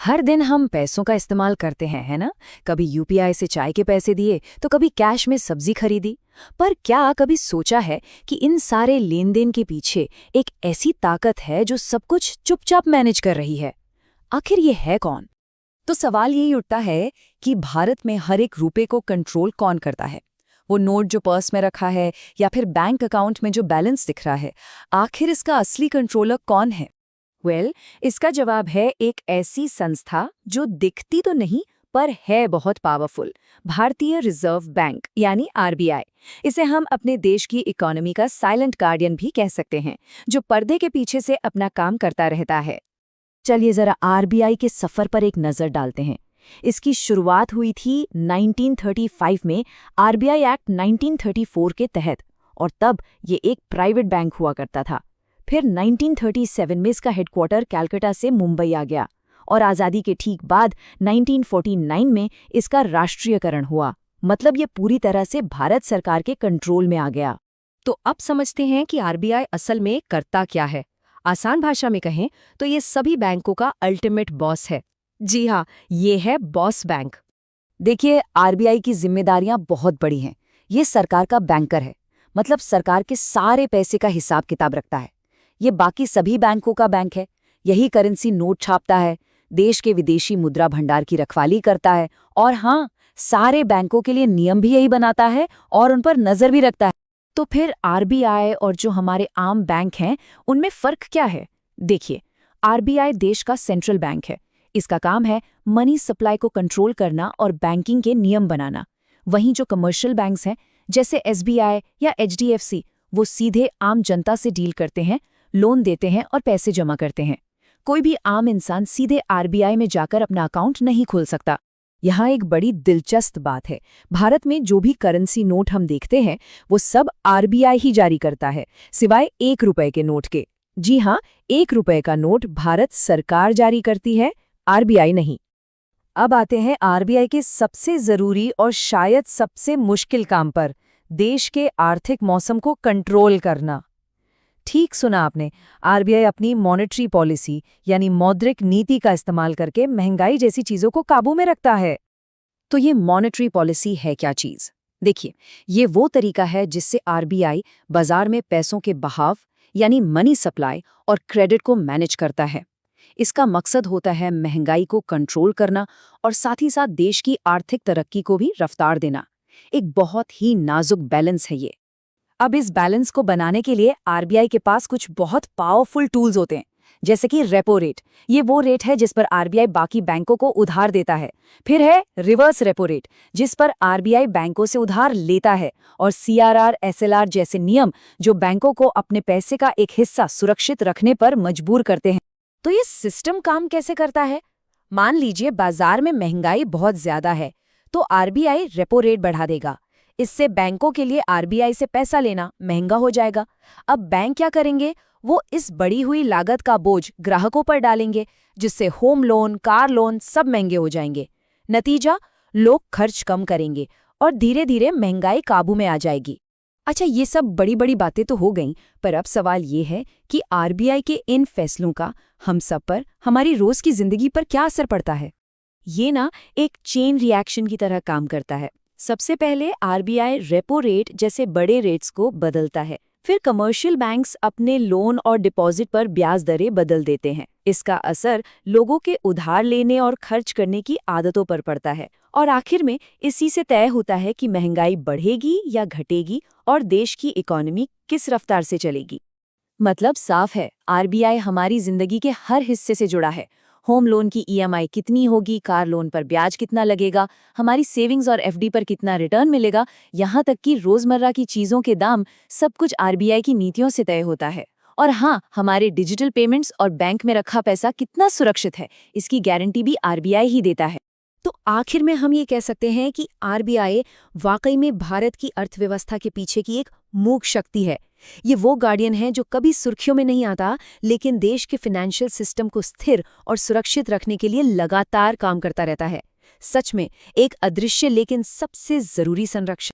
हर दिन हम पैसों का इस्तेमाल करते हैं, है ना? कभी यूपीआई से चाय के पैसे दिए तो कभी कैश में सब्जी खरीदी। पर क्या कभी सोचा है कि इन सारे लेन देन के पीछे एक ऐसी ताकत है जो सब कुछ चुपचाप मैनेज कर रही है? आखिर ये है कौन? तो सवाल यही उठता है कि भारत में हर एक रुपए को कंट्रोल कौन करता है? वो नोट जो पर्स में रखा है या फिर बैंक अकाउंट में जो बैलेंस दिख रहा है, आखिर इसका असली कंट्रोलर कौन है? इसका जवाब है एक ऐसी संस्था जो दिखती तो नहीं पर है बहुत पावरफुल, भारतीय रिजर्व बैंक यानी आरबीआई। इसे हम अपने देश की इकोनॉमी का साइलेंट गार्डियन भी कह सकते हैं, जो पर्दे के पीछे से अपना काम करता रहता है। चलिए जरा आरबीआई के सफर पर एक नजर डालते हैं। इसकी शुरुआत हुई थी 1935 में आरबीआई एक्ट 1934 के तहत, और तब ये एक प्राइवेट बैंक हुआ करता था। फिर 1937 में इसका हेडक्वार्टर कलकत्ता से मुंबई आ गया और आज़ादी के ठीक बाद 1949 में इसका राष्ट्रीयकरण हुआ। मतलब ये पूरी तरह से भारत सरकार के कंट्रोल में आ गया। तो अब समझते हैं कि आरबीआई असल में करता क्या है। आसान भाषा में कहें तो ये सभी बैंकों का अल्टीमेट बॉस है। जी हाँ, ये है बॉस बैंक। देखिए, आरबीआई की जिम्मेदारियां बहुत बड़ी हैं। ये सरकार का बैंकर है, मतलब सरकार के सारे पैसे का हिसाब किताब रखता है। ये बाकी सभी बैंकों का बैंक है। यही करेंसी नोट छापता है, देश के विदेशी मुद्रा भंडार की रखवाली करता है, और हाँ, सारे बैंकों के लिए नियम भी यही बनाता है और उन पर नजर भी रखता है। तो फिर आरबीआई और जो हमारे आम बैंक हैं, उनमें फर्क क्या है? देखिए, आरबीआई देश का सेंट्रल बैंक है। इसका काम है मनी सप्लाई को कंट्रोल करना और बैंकिंग के नियम बनाना। वहीं जो कमर्शियल बैंक्स हैं, जैसे एसबीआई या एचडीएफसी, वो सीधे आम जनता से डील करते हैं, लोन देते हैं और पैसे जमा करते हैं। कोई भी आम इंसान सीधे आरबीआई में जाकर अपना अकाउंट नहीं खोल सकता। यहाँ एक बड़ी दिलचस्प बात है, भारत में जो भी करेंसी नोट हम देखते हैं वो सब आरबीआई ही जारी करता है, सिवाय 1 रुपए के नोट के। जी हाँ, 1 रुपए का नोट भारत सरकार जारी करती है, आरबीआई नहीं। अब आते हैं आरबीआई के सबसे जरूरी और शायद सबसे मुश्किल काम पर, देश के आर्थिक मौसम को कंट्रोल करना। ठीक सुना आपने, आरबीआई अपनी मॉनेटरी पॉलिसी यानी मौद्रिक नीति का इस्तेमाल करके महंगाई जैसी चीजों को काबू में रखता है। तो ये मॉनेटरी पॉलिसी है क्या चीज? देखिए, ये वो तरीका है जिससे आरबीआई बाजार में पैसों के बहाव यानी मनी सप्लाई और क्रेडिट को मैनेज करता है। इसका मकसद होता है महंगाई को कंट्रोल करना और साथ ही साथ देश की आर्थिक तरक्की को भी रफ्तार देना। एक बहुत ही नाजुक बैलेंस है ये। अब इस बैलेंस को बनाने के लिए आरबीआई के पास कुछ बहुत पावरफुल टूल्स होते हैं, जैसे कि रेपो रेट। ये वो रेट है जिस पर आरबीआई बाकी बैंकों को उधार देता है। फिर है रिवर्स रेपो रेट, जिस पर आरबीआई बैंकों से उधार लेता है। और सीआरआर, एसएलआर जैसे नियम जो बैंकों को अपने पैसे का एक हिस्सा सुरक्षित रखने पर मजबूर करते हैं। तो ये सिस्टम काम कैसे करता है? मान लीजिए बाजार में महंगाई बहुत ज्यादा है, तो आरबीआई रेपो रेट बढ़ा देगा। इससे बैंकों के लिए आरबीआई से पैसा लेना महंगा हो जाएगा। अब बैंक क्या करेंगे? वो इस बढ़ी हुई लागत का बोझ ग्राहकों पर डालेंगे, जिससे होम लोन, कार लोन सब महंगे हो जाएंगे। नतीजा, लोग खर्च कम करेंगे और धीरे धीरे महंगाई काबू में आ जाएगी। अच्छा, ये सब बड़ी बड़ी बातें तो हो गईं, पर अब सवाल ये है कि आरबीआई के इन फैसलों का हम सब पर, हमारी रोज की जिंदगी पर क्या असर पड़ता है? ये ना एक चेन रिएक्शन की तरह काम करता है। सबसे पहले आरबीआई रेपो रेट जैसे बड़े रेट्स को बदलता है। फिर कमर्शियल बैंक्स अपने लोन और डिपॉजिट पर ब्याज दरें बदल देते हैं। इसका असर लोगों के उधार लेने और खर्च करने की आदतों पर पड़ता है। और आखिर में इसी से तय होता है कि महंगाई बढ़ेगी या घटेगी और देश की इकोनॉमी किस रफ्तार से चलेगी। मतलब साफ है, आरबीआई हमारी जिंदगी के हर हिस्से से जुड़ा है। होम लोन की ईएमआई कितनी होगी, कार लोन पर ब्याज कितना लगेगा, हमारी सेविंग्स और एफडी पर कितना रिटर्न मिलेगा, यहाँ तक कि रोजमर्रा की चीजों के दाम, सब कुछ आरबीआई की नीतियों से तय होता है। और हाँ, हमारे डिजिटल पेमेंट्स और बैंक में रखा पैसा कितना सुरक्षित है, इसकी गारंटी भी आरबीआई ही देता है। तो आखिर में हम ये कह सकते हैं कि आरबीआई वाकई में भारत की अर्थव्यवस्था के पीछे की एक मूक शक्ति है। ये वो गार्डियन है जो कभी सुर्खियों में नहीं आता, लेकिन देश के फाइनेंशियल सिस्टम को स्थिर और सुरक्षित रखने के लिए लगातार काम करता रहता है। सच में एक अदृश्य लेकिन सबसे जरूरी संरक्षक।